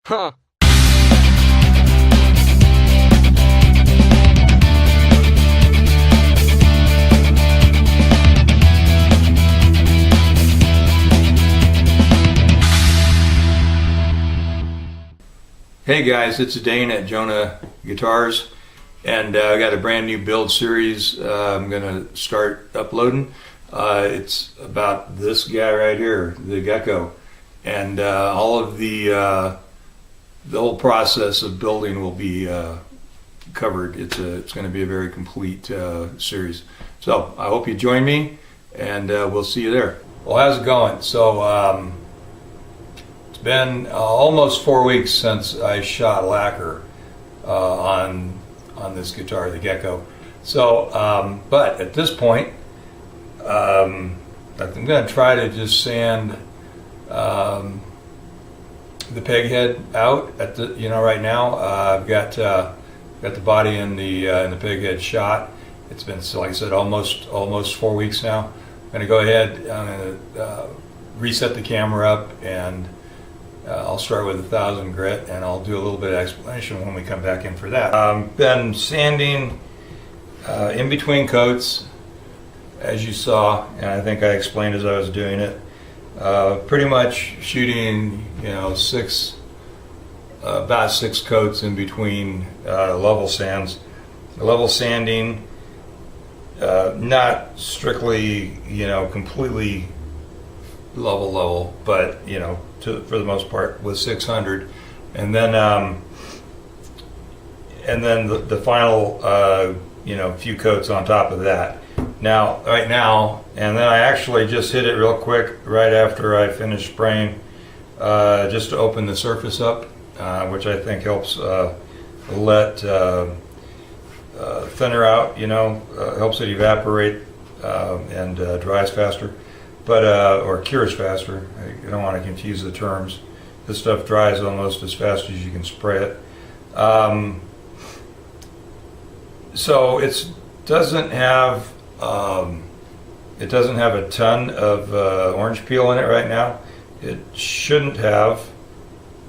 Huh. Hey guys, it's Dane at Jonah Guitars, and I got a brand new build series I'm going to start uploading. It's about this guy right here, the GECKO, and all of the whole process of building will be covered. It's going to be a very complete series. So I hope you join me, and we'll see you there. Well, how's it going? So it's been almost 4 weeks since I shot lacquer on this guitar, the GECKO. So, but at this point, I'm going to try to just sand the peg head out at the right now. I've got the body and the peg head shot. It's been, so like I said, almost 4 weeks now. I'm going to go ahead. I'm going to reset the camera up, and I'll start with 1000 grit, and I'll do a little bit of explanation when we come back in for that. Been sanding in between coats, as you saw, and I think I explained as I was doing it. Pretty much shooting, about six coats in between level sands. Level sanding, not strictly, completely level, but for the most part with 600, and then the final few coats on top of that. Right now, and then I actually just hit it real quick right after I finished spraying, just to open the surface up, which I think helps let thinner out, helps it evaporate and dries faster, but or cures faster. I don't want to confuse the terms. This stuff dries almost as fast as you can spray it. So it doesn't have a ton of orange peel in it right now. It shouldn't have.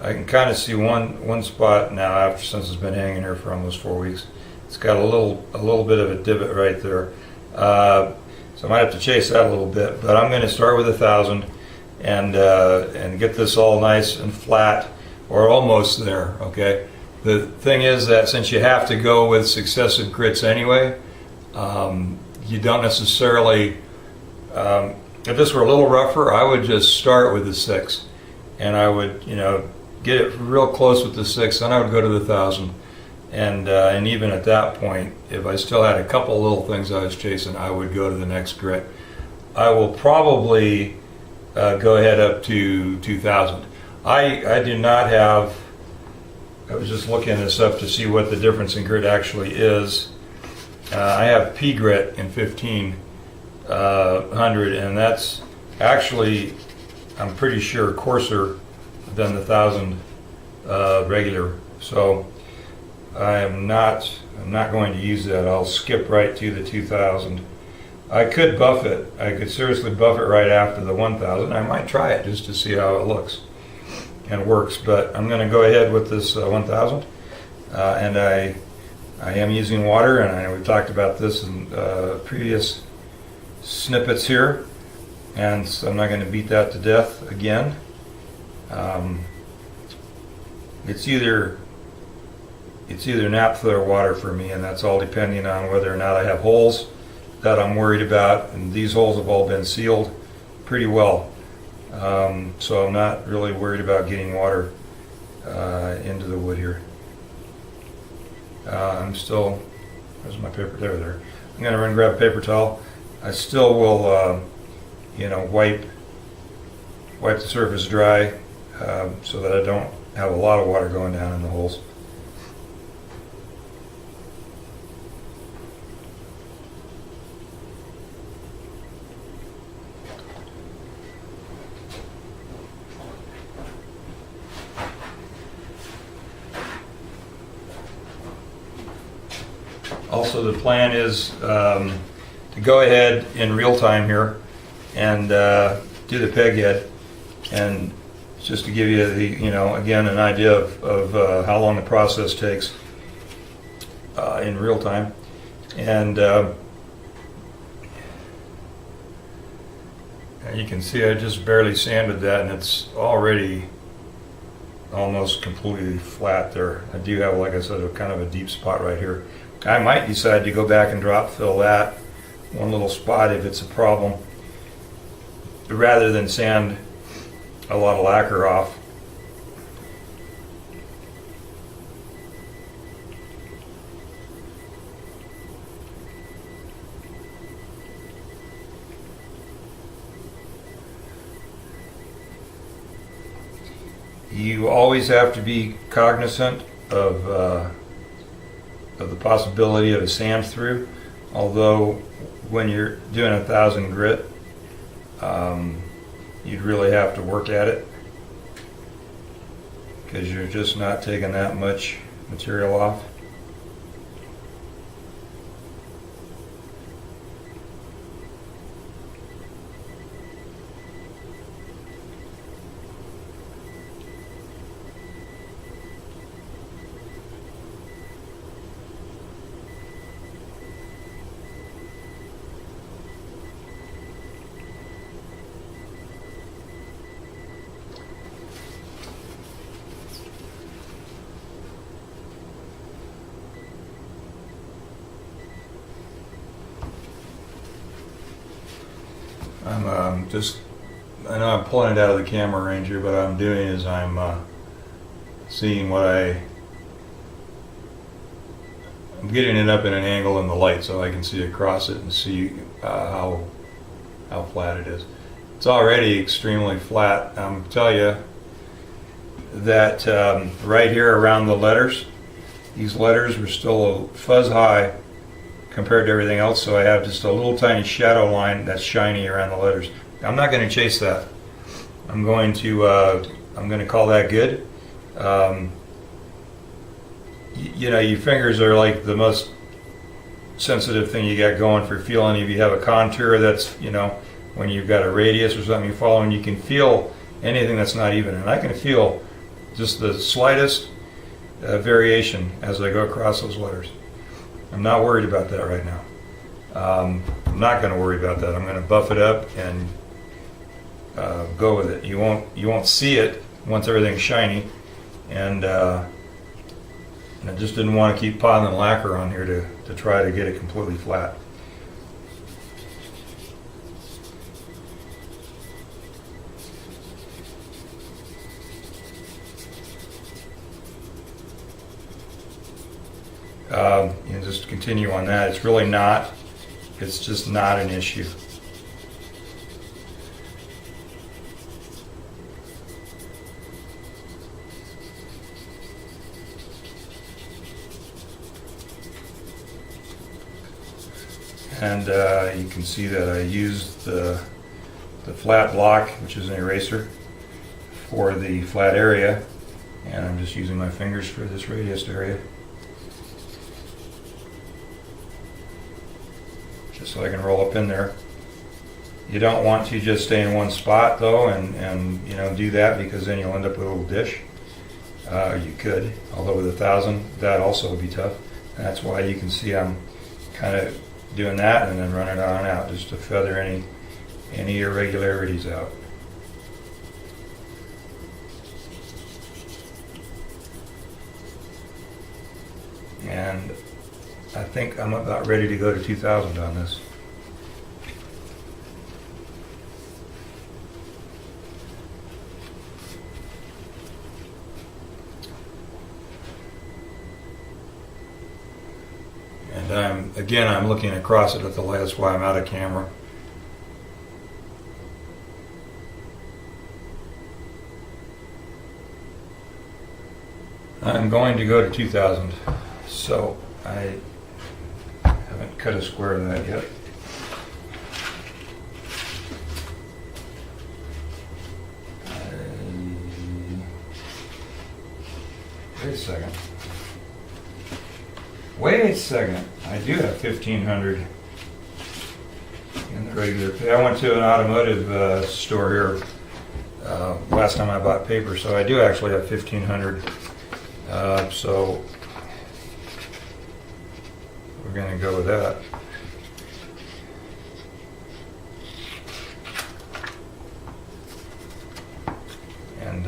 I can kind of see one spot now since it's been hanging here for almost 4 weeks. It's got a little bit of a divot right there. So I might have to chase that a little bit, but I'm going to start with 1000 and get this all nice and flat, or almost there. Okay. The thing is that since you have to go with successive grits anyway, you don't necessarily, if this were a little rougher, I would just start with the 6, and I would, get it real close with the 6, then I would go to the 1000, and even at that point, if I still had a couple little things I was chasing, I would go to the next grit. I will probably go ahead up to 2000. I do not have, I was just looking this up to see what the difference in grit actually is. I have P grit in 1500, and that's actually, I'm pretty sure, coarser than the 1000 regular. So I'm not going to use that. I'll skip right to the 2000. I could buff it. I could seriously buff it right after the 1000. I might try it just to see how it looks and works. But I'm going to go ahead with this 1000, and I am using water, and we've talked about this in previous snippets here, and so I'm not going to beat that to death again. It's either naphtha or water for me, and that's all depending on whether or not I have holes that I'm worried about, and these holes have all been sealed pretty well, so I'm not really worried about getting water into the wood here. I'm still, where's my paper? There. I'm going to run and grab a paper towel. I still will, wipe the surface dry so that I don't have a lot of water going down in the holes. Also, the plan is to go ahead in real time here and do the peg head and just to give you again, an idea of how long the process takes in real time. And you can see I just barely sanded that, and it's already almost completely flat there. I do have, like I said, a kind of a deep spot right here. I might decide to go back and drop fill that one little spot if it's a problem, rather than sand a lot of lacquer off. You always have to be cognizant of the possibility of a sand through, although when you're doing 1,000 grit, you'd really have to work at it because you're just not taking that much material off. I know I'm pulling it out of the camera range here, but what I'm doing is I'm seeing I'm getting it up in an angle in the light so I can see across it and see how flat it is. It's already extremely flat. I'm telling you that right here around the letters, these letters were still a fuzz high compared to everything else, so I have just a little tiny shadow line that's shiny around the letters. I'm not going to chase that. I'm going to call that good. Your fingers are like the most sensitive thing you got going for feeling. If you have a contour that's, when you've got a radius or something you're following, you can feel anything that's not even. And I can feel just the slightest variation as I go across those letters. I'm not worried about that right now. I'm not going to worry about that. I'm going to buff it up and go with it. You won't see it once everything's shiny, and I just didn't want to keep piling lacquer on here to try to get it completely flat. And just continue on that. It's just not an issue. And you can see that I used the flat block, which is an eraser, for the flat area, and I'm just using my fingers for this radius area, just so I can roll up in there. You don't want to just stay in one spot though, and do that, because then you'll end up with a little dish. You could, although with 1,000, that also would be tough. And that's why you can see I'm kind of doing that and then running it on out just to feather any irregularities out. And I think I'm about ready to go to 2,000 on this. And I'm looking across it at the light. That's why I'm out of camera. I'm going to go to 2,000. So I haven't cut a square of that yet. Wait a second. I do have 1,500 in the regular pay. I went to an automotive store here last time I bought paper, so I do actually have 1,500. So we're going to go with that. And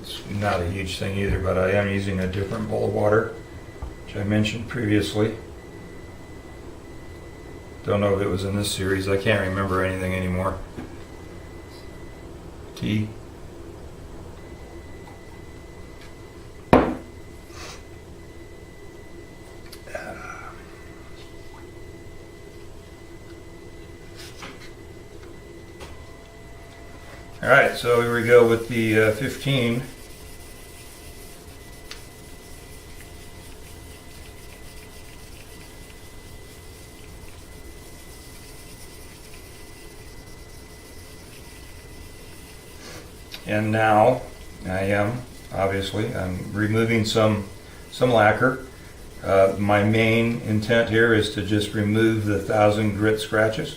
it's not a huge thing either, but I am using a different bowl of water, which I mentioned previously. Don't know if it was in this series. I can't remember anything anymore. Tea. All right, so here we go with the 15. And now I'm removing some lacquer. My main intent here is to just remove the 1,000 grit scratches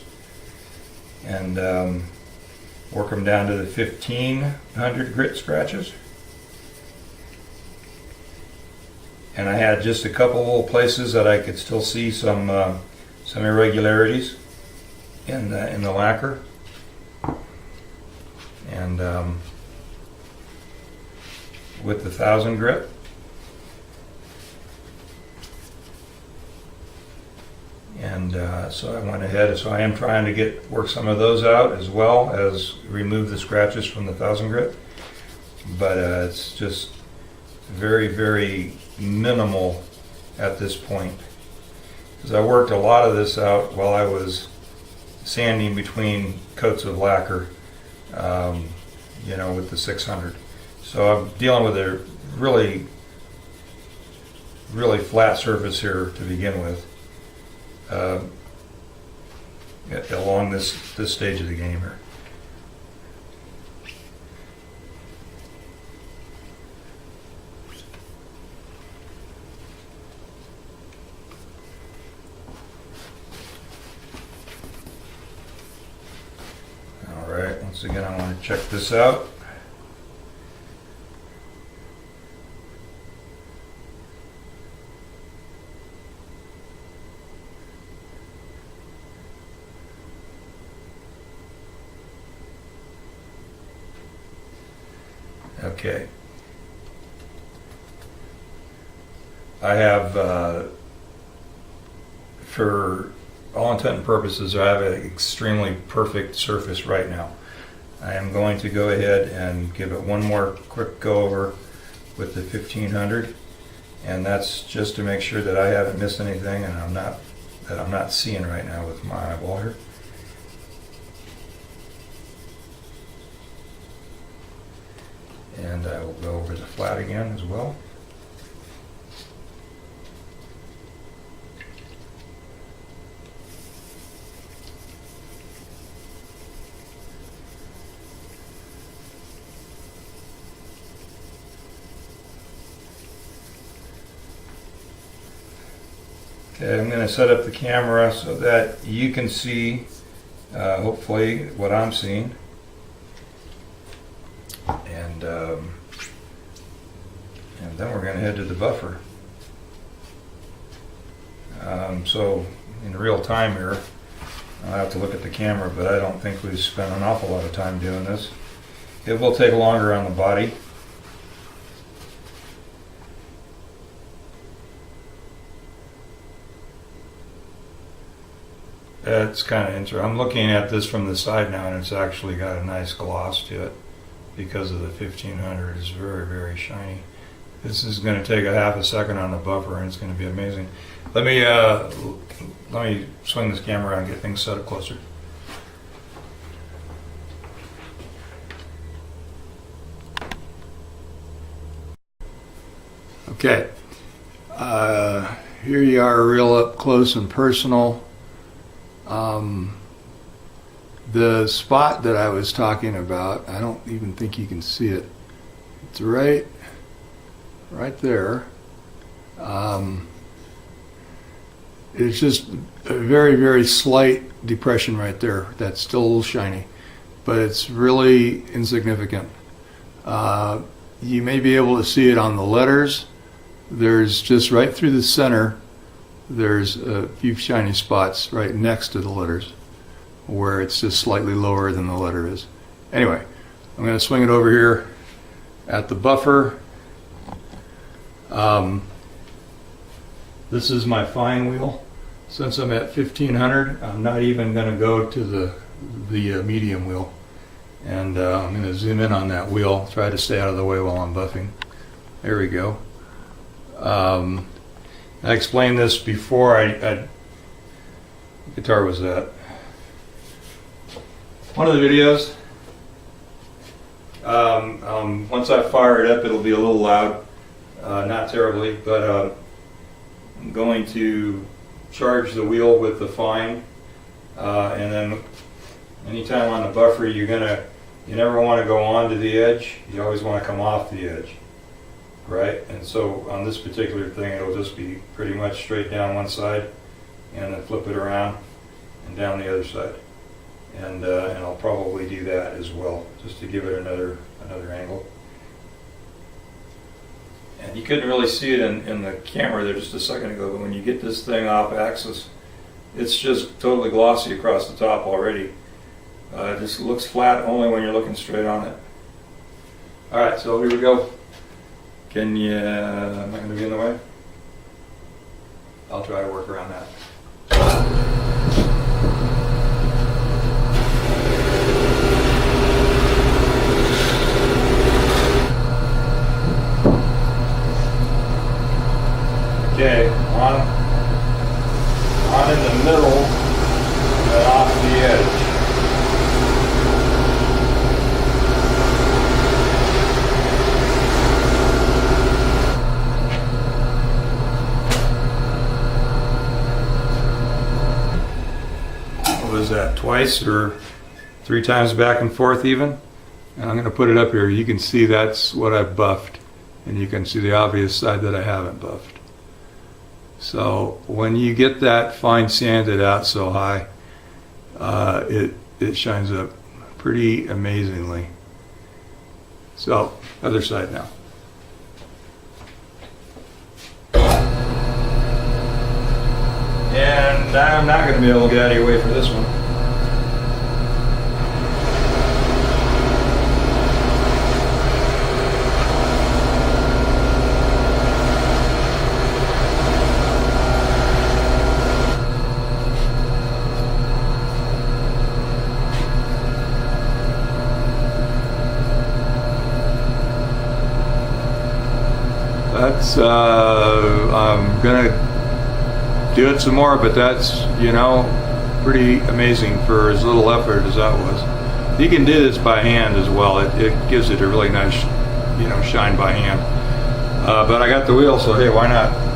and work them down to the 1,500 grit scratches. And I had just a couple little places that I could still see some irregularities in the lacquer. And with the 1,000 grit, and so I went ahead. So I am trying to work some of those out as well as remove the scratches from the 1,000 grit. But it's just very, very minimal at this point, because I worked a lot of this out while I was sanding between coats of lacquer. With the 600. So I'm dealing with a really, really flat surface here to begin with, along this stage of the game here. All right, once again, I want to check this out. Okay. I have, for all intent and purposes, I have an extremely perfect surface right now. I am going to go ahead and give it one more quick go over with the 1,500, and that's just to make sure that I haven't missed anything and I'm not seeing right now with my eyeball here. And I will go over the flat again as well. Okay, I'm going to set up the camera so that you can see, hopefully, what I'm seeing. And then we're going to head to the buffer. So in real time here, I'll have to look at the camera, but I don't think we've spent an awful lot of time doing this. It will take longer on the body. It's kind of interesting. I'm looking at this from the side now, and it's actually got a nice gloss to it because of the 1,500. It's very, very shiny. This is going to take a half a second on the buffer, and it's going to be amazing. Let me swing this camera around and get things set up closer. Okay, here you are, real up close and personal. The spot that I was talking about, I don't even think you can see it. It's right there. It's just a very, very slight depression right there. That's still a little shiny. but it's really insignificant. You may be able to see it on the letters. There's just right through the center, there's a few shiny spots right next to the letters where it's just slightly lower than the letter is. Anyway, I'm going to swing it over here at the buffer. This is my fine wheel. Since I'm at 1500, I'm not even going to go to the medium wheel. And I'm going to zoom in on that wheel, try to stay out of the way while I'm buffing. There we go. I explained this before. What guitar was that? One of the videos. Once I fire it up, it'll be a little loud. Not terribly, but I'm going to charge the wheel with the fine, and then anytime on the buffer, you never want to go onto the edge. You always want to come off the edge, right? And so on this particular thing, it'll just be pretty much straight down one side, and then flip it around and down the other side. And I'll probably do that as well, just to give it another angle. And you couldn't really see it in the camera there just a second ago, but when you get this thing off axis, it's just totally glossy across the top already. It just looks flat only when you're looking straight on it. Alright, so here we go. Am I going to be in the way? I'll try to work around that. Okay, on in the middle and off the edge. What was that, twice or 3 times back and forth even? And I'm going to put it up here. You can see that's what I've buffed, and you can see the obvious side that I haven't buffed. So when you get that fine sanded out so high, it shines up pretty amazingly. So other side now. And I'm not going to be able to get out of your way for this one. I'm gonna do it some more, but that's, pretty amazing for as little effort as that was. You can do this by hand as well. It gives it a really nice, shine by hand. But I got the wheel, so hey, why not?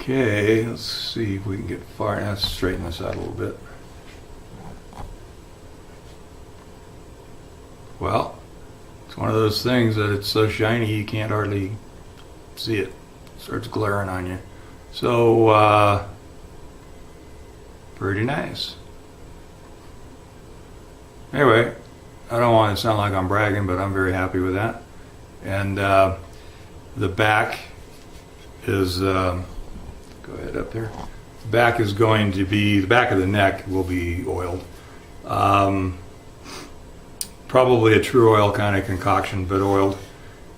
Okay, let's see if we can get far. Let's straighten this out a little bit. Well, it's one of those things that it's so shiny you can't hardly see it. It starts glaring on you. So, pretty nice. Anyway, I don't want to sound like I'm bragging, but I'm very happy with that. And the back is, go ahead up there. The back is going to be, the back of the neck will be oiled. probably a true oil kind of concoction, but oiled,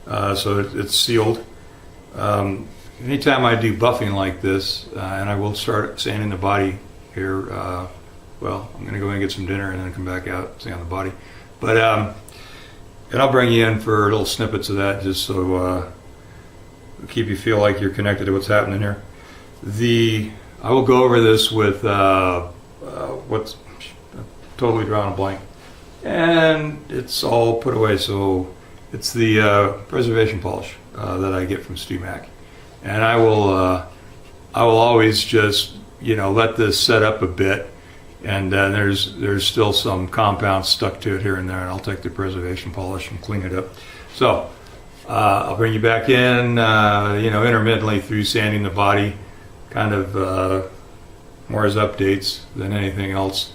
so it's sealed. Anytime I do buffing like this, and I will start sanding the body here, well, I'm going to go in and get some dinner and then come back out, sand the body. But, and I'll bring you in for little snippets of that just so keep you feel like you're connected to what's happening here. I will go over this with what's totally drawn a blank. And it's all put away, so it's the preservation polish that I get from StewMac. And I will always just, let this set up a bit, and there's still some compound stuck to it here and there, and I'll take the preservation polish and clean it up. So I'll bring you back in, intermittently through sanding the body, kind of more as updates than anything else.